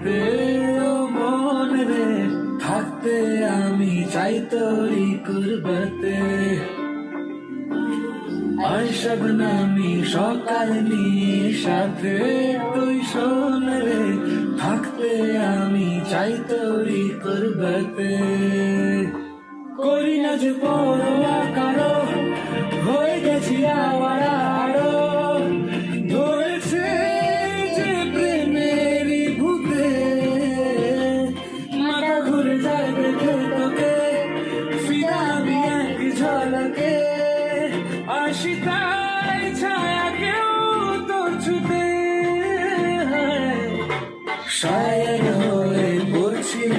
সাথে ও মন রে, থাকতে আমি চাই তোরই কুরবতে। আর শবনমি সকাল নিয়ে সাথে তুই শোন রে, থাকতে আমি চাই তোরই কুরবতে। করি না যে পরোয়া কারো, হয়ে গেছি আওয়ারা,